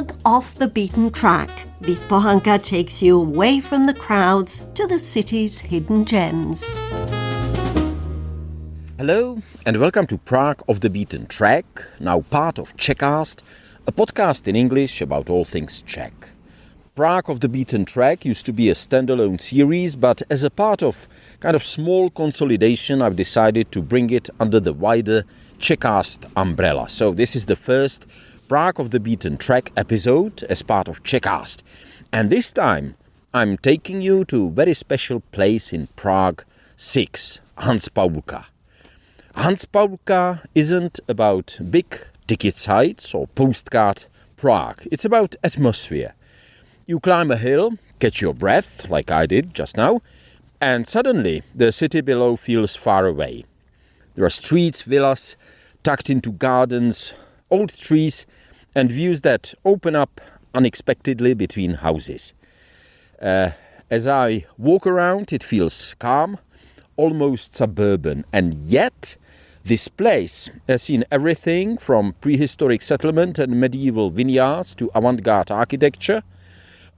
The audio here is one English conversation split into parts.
Prague off the beaten track. Vít Pohanka takes you away from the crowds to the city's hidden gems. Hello and welcome to Prague off the beaten track, now part of Czechast, a podcast in English about all things Czech. Prague off the beaten track used to be a standalone series, but as a part of kind of small consolidation, I've decided to bring it under the wider Czechast umbrella. So this is the first Prague off the beaten track episode as part of Czechast. And this time I'm taking you to a very special place in Prague 6, Hanspaulka. Hanspaulka isn't about big ticket sites or postcard Prague. It's about atmosphere. You climb a hill, catch your breath, like I did just now, and suddenly the city below feels far away. There are streets, villas, tucked into gardens, old trees, and views that open up unexpectedly between houses. As I walk around, it feels calm, almost suburban, and yet this place has seen everything from prehistoric settlement and medieval vineyards to avant-garde architecture,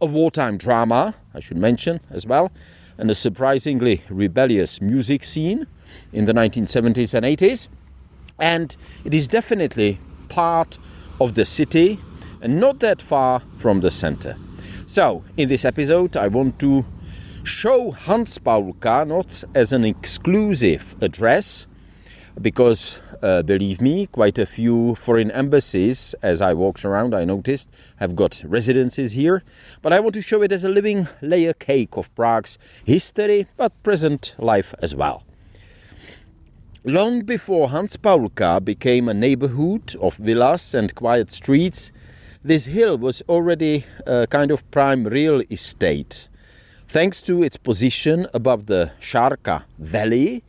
a wartime drama, I should mention as well, and a surprisingly rebellious music scene in the 1970s and 80s. And it is definitely part of the city and not that far from the center. So, in this episode, I want to show Hanspaulka not as an exclusive address, because, believe me, quite a few foreign embassies, as I walked around, I noticed, have got residences here. But I want to show it as a living layer cake of Prague's history, but present life as well. Long before Hanspaulka became a neighbourhood of villas and quiet streets, this hill was already a kind of prime real estate. Thanks to its position above the Šárka Valley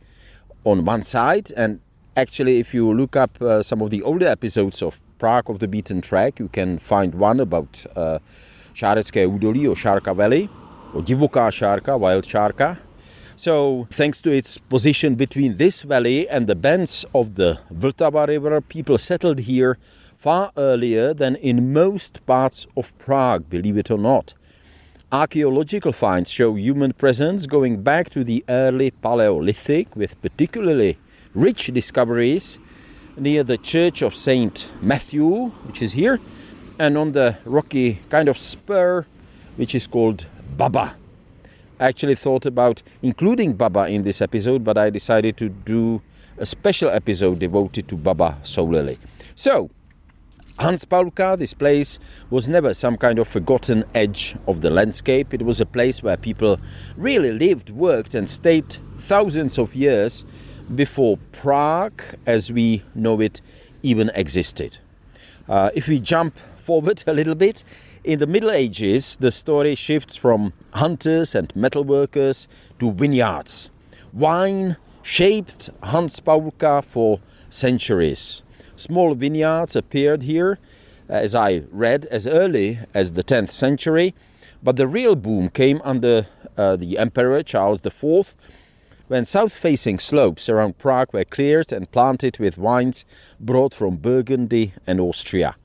on one side, and actually if you look up some of the older episodes of Prague of the Beaten Track, you can find one about Šárecké údolí or Šárka Valley, or Divoká Šárka, Wild Šárka. So thanks to its position between this valley and the bends of the Vltava river, people settled here far earlier than in most parts of Prague, believe it or not. Archaeological finds show human presence going back to the early Paleolithic, with particularly rich discoveries near the Church of St. Matthew, which is here, and on the rocky kind of spur, which is called Baba. I actually thought about including Baba in this episode, but I decided to do a special episode devoted to Baba solely. So, Hanspaulka, this place, was never some kind of forgotten edge of the landscape. It was a place where people really lived, worked and stayed thousands of years before Prague, as we know it, even existed. If we jump forward a little bit, in the Middle Ages, the story shifts from hunters and metalworkers to vineyards. Wine shaped Hanspaulka for centuries. Small vineyards appeared here, as I read, as early as the 10th century, but the real boom came under the Emperor Charles IV, when south-facing slopes around Prague were cleared and planted with wines brought from Burgundy and Austria.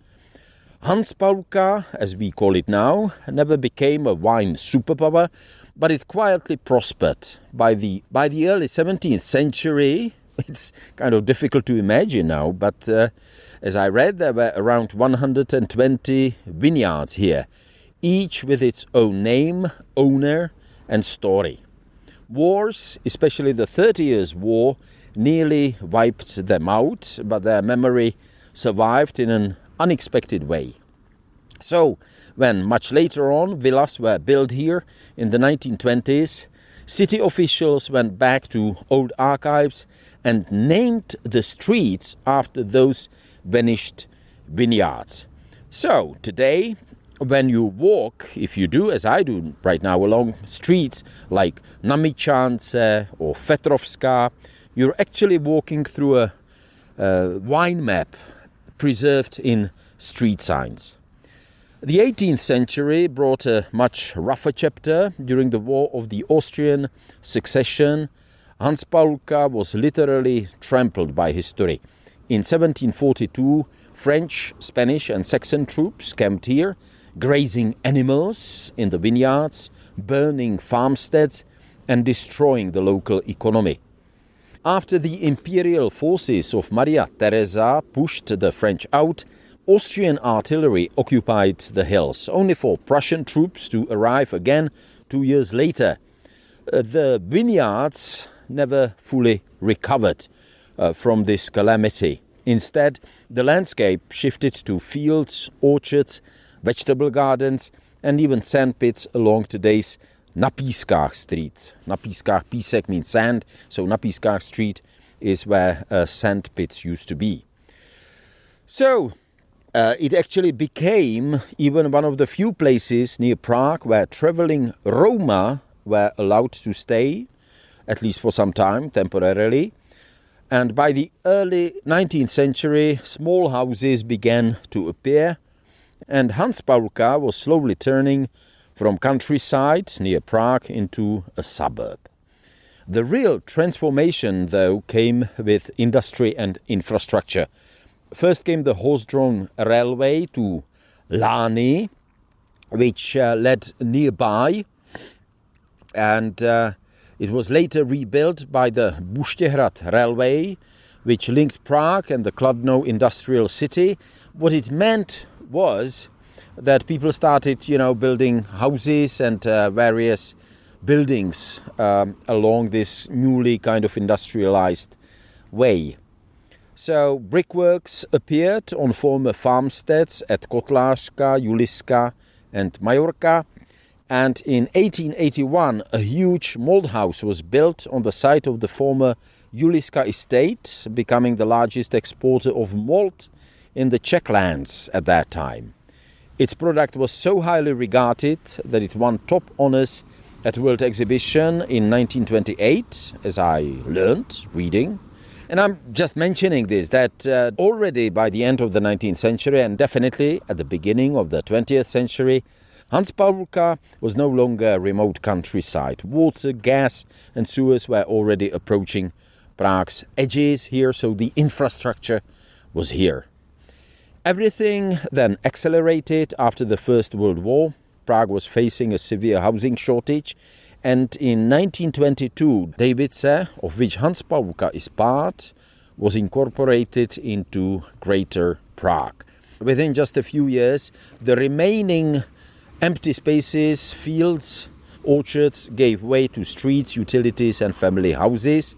Hanspaulka, as we call it now, never became a wine superpower, but it quietly prospered. By the early 17th century, it's kind of difficult to imagine now, but as I read, there were around 120 vineyards here, each with its own name, owner and story. Wars, especially the 30 Years' War, nearly wiped them out, but their memory survived in an unexpected way. So, when much later on villas were built here in the 1920s, city officials went back to old archives and named the streets after those vanished vineyards. So, today, when you walk, if you do, as I do right now, along streets like Namičance or Fetrovská, you're actually walking through a wine map preserved in street signs. The 18th century brought a much rougher chapter. During the War of the Austrian Succession, Hanspaulka was literally trampled by history. In 1742, French, Spanish and Saxon troops camped here, grazing animals in the vineyards, burning farmsteads and destroying the local economy. After the imperial forces of Maria Theresa pushed the French out, Austrian artillery occupied the hills, only for Prussian troops to arrive again 2 years later. The vineyards never fully recovered from this calamity. Instead, the landscape shifted to fields, orchards, vegetable gardens and even sandpits along today's Na Pískách Street. Na Pískách, písek means sand, so Na Pískách Street is where sand pits used to be. So, it actually became even one of the few places near Prague where traveling Roma were allowed to stay, at least for some time, temporarily. And by the early 19th century, small houses began to appear, and Hanspaulka was slowly turning from countryside near Prague into a suburb. The real transformation, though, came with industry and infrastructure. First came the horse-drawn railway to Lani, which led nearby, and it was later rebuilt by the Buštěhrad railway, which linked Prague and the Kladno industrial city. What it meant was that people started, building houses and various buildings along this newly kind of industrialized way. So brickworks appeared on former farmsteads at Kotlářka, Juliska and Majorka. And in 1881, a huge malt house was built on the site of the former Juliska estate, becoming the largest exporter of malt in the Czech lands at that time. Its product was so highly regarded that it won top honors at World Exhibition in 1928, as I learned reading. And I'm just mentioning this, that already by the end of the 19th century and definitely at the beginning of the 20th century, Hanspaulka was no longer remote countryside. Water, gas and sewers were already approaching Prague's edges here, so the infrastructure was here. Everything then accelerated after the First World War. Prague was facing a severe housing shortage, and in 1922, Davice, of which Hanspaulka is part, was incorporated into Greater Prague. Within just a few years, the remaining empty spaces, fields, orchards gave way to streets, utilities and family houses,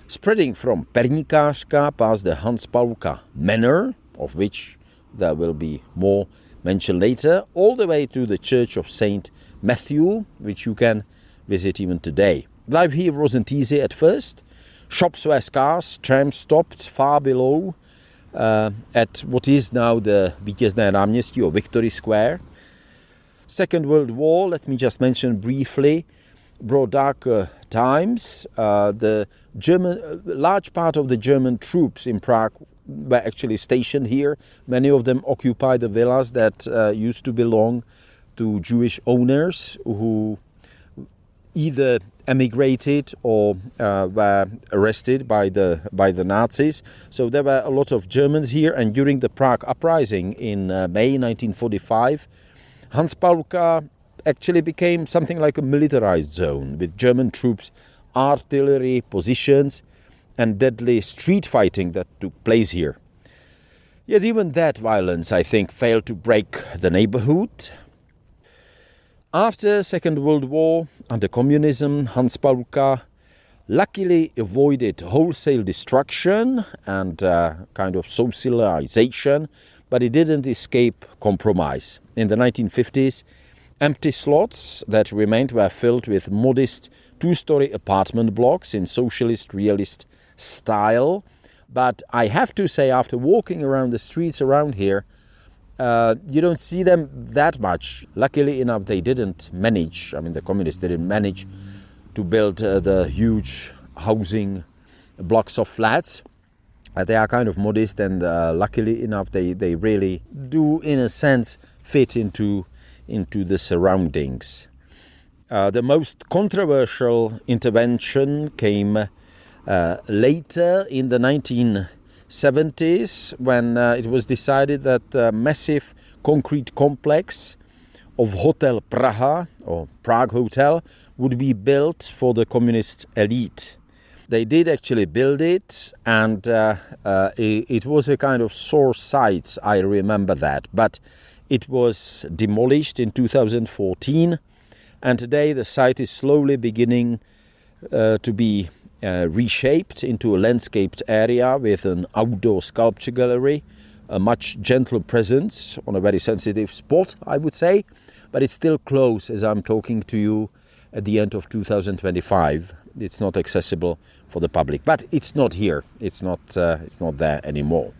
spreading from Perníkářka past the Hanspaulka Manor, of which there will be more mentioned later, all the way to the Church of St. Matthew, which you can visit even today. Life here wasn't easy at first. Shops were scarce, trams stopped far below at what is now the Vítězné náměstí or Victory Square. Second World War, let me just mention briefly, brought darker times. The large part of the German troops in Prague were actually stationed here. Many of them occupied the villas that used to belong to Jewish owners who either emigrated or were arrested by the Nazis. So there were a lot of Germans here, and during the Prague uprising in May 1945, Hanspaulka actually became something like a militarized zone with German troops, artillery positions and deadly street fighting that took place here. Yet even that violence, I think, failed to break the neighbourhood. After Second World War, under communism, Hanspaulka luckily avoided wholesale destruction and kind of socialization, but it didn't escape compromise. In the 1950s, empty slots that remained were filled with modest two-story apartment blocks in socialist realist style. But I have to say, after walking around the streets around here, you don't see them that much. Luckily enough, they didn't manage, the communists didn't manage to build the huge housing blocks of flats. They are kind of modest, and luckily enough, they really do, in a sense, fit into the surroundings. The most controversial intervention came later in the 70s when it was decided that a massive concrete complex of Hotel Praha, or Prague Hotel, would be built for the communist elite. They did actually build it, and it was a kind of sore sight, I remember that. But it was demolished in 2014, and today the site is slowly beginning to be reshaped into a landscaped area with an outdoor sculpture gallery, a much gentler presence on a very sensitive spot, I would say, but it's still closed as I'm talking to you at the end of 2025. It's not accessible for the public, but it's not here. It's not there anymore.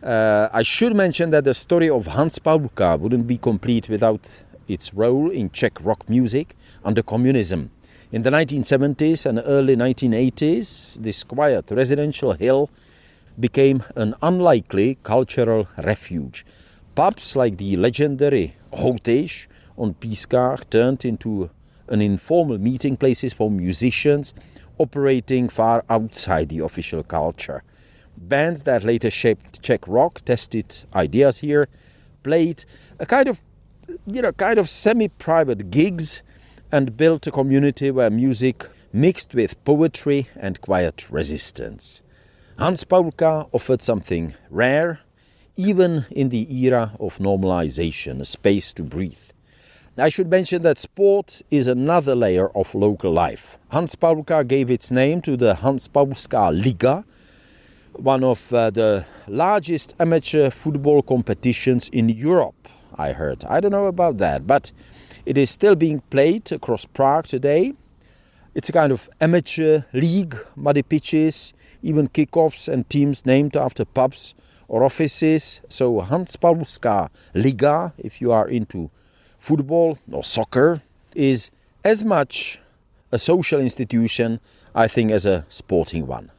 I should mention that the story of Hanspaulka wouldn't be complete without its role in Czech rock music under communism. In the 1970s and early 1980s, this quiet residential hill became an unlikely cultural refuge. Pubs like the legendary Hotéž on Pískách turned into an informal meeting places for musicians operating far outside the official culture. Bands that later shaped Czech rock tested ideas here, played a kind of semi-private gigs, and built a community where music mixed with poetry and quiet resistance. Hanspaulka offered something rare, even in the era of normalization, a space to breathe. I should mention that sport is another layer of local life. Hanspaulka gave its name to the Hanspaulska Liga, one of the largest amateur football competitions in Europe, I heard. I don't know about that, but it is still being played across Prague today. It's a kind of amateur league, muddy pitches, even kickoffs and teams named after pubs or offices. So Hanspaulska Liga, if you are into football or soccer, is as much a social institution, I think, as a sporting one.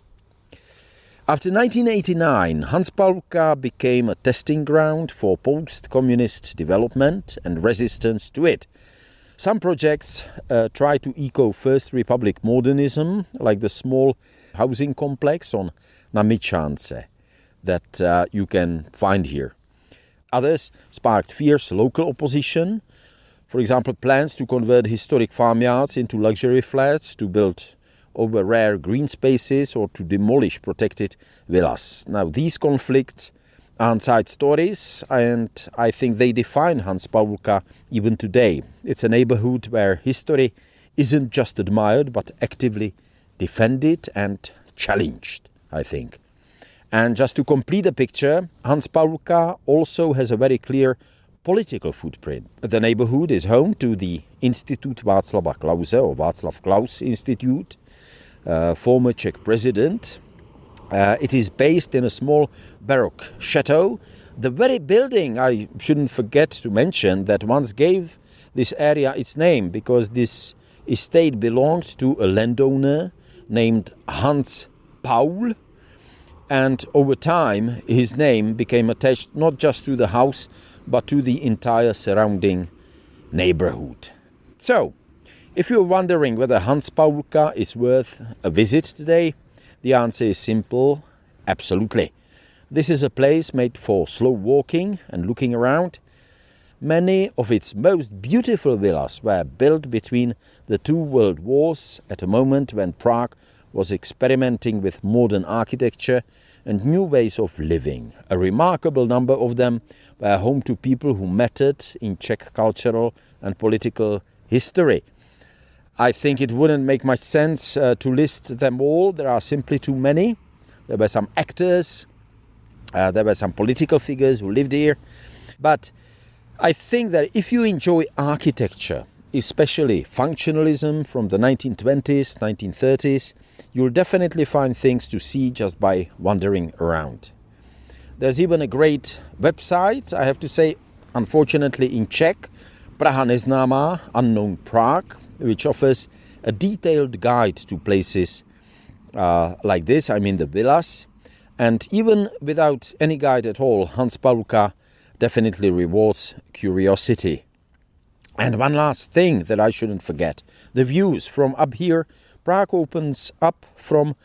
After 1989, Hanspaulka became a testing ground for post-communist development and resistance to it. Some projects try to echo First Republic modernism, like the small housing complex on Namičance that you can find here. Others sparked fierce local opposition. For example, plans to convert historic farmyards into luxury flats, to build over rare green spaces, or to demolish protected villas. Now, these conflicts aren't side stories, and I think they define Hanspaulka even today. It's a neighbourhood where history isn't just admired, but actively defended and challenged, I think. And just to complete the picture, Hanspaulka also has a very clear political footprint. The neighbourhood is home to the Institute Václava Klause, or Václav Klaus Institute, former Czech president. It is based in a small Baroque chateau. The very building, I shouldn't forget to mention, that once gave this area its name, because this estate belonged to a landowner named Hans Paul, and over time his name became attached not just to the house but to the entire surrounding neighborhood. So, if you're wondering whether Hanspaulka is worth a visit today, the answer is simple: absolutely. This is a place made for slow walking and looking around. Many of its most beautiful villas were built between the two world wars, at a moment when Prague was experimenting with modern architecture and new ways of living. A remarkable number of them were home to people who mattered in Czech cultural and political history. I think it wouldn't make much sense to list them all. There are simply too many. There were some actors, there were some political figures who lived here. But I think that if you enjoy architecture, especially functionalism from the 1920s, 1930s, you'll definitely find things to see just by wandering around. There's even a great website, I have to say, unfortunately in Czech, Praha neznámá, Unknown Prague, which offers a detailed guide to places like this, I mean the villas. And even without any guide at all, Hanspaulka definitely rewards curiosity. And one last thing that I shouldn't forget: the views from up here. Prague opens up from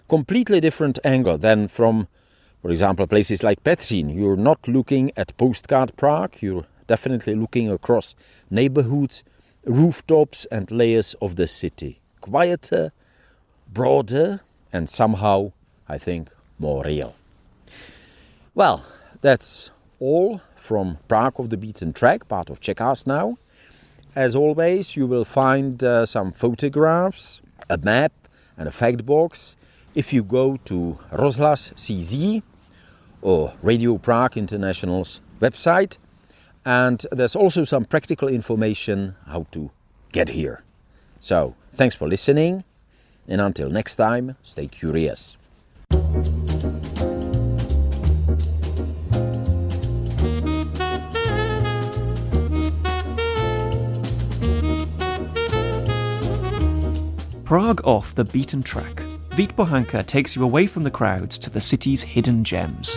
completely different angle than from For example, places like Petřín, you're not looking at postcard Prague, you're definitely looking across neighbourhoods, rooftops and layers of the city. Quieter, broader and somehow, I think, more real. Well, that's all from Prague of the Beaten Track, part of Czechast now. As always, you will find some photographs, a map and a fact box if you go to Rozhlas CZ or Radio Prague International's website. And there's also some practical information how to get here. So, thanks for listening, and until next time, stay curious. Prague off the beaten track. Vít Pohanka takes you away from the crowds to the city's hidden gems.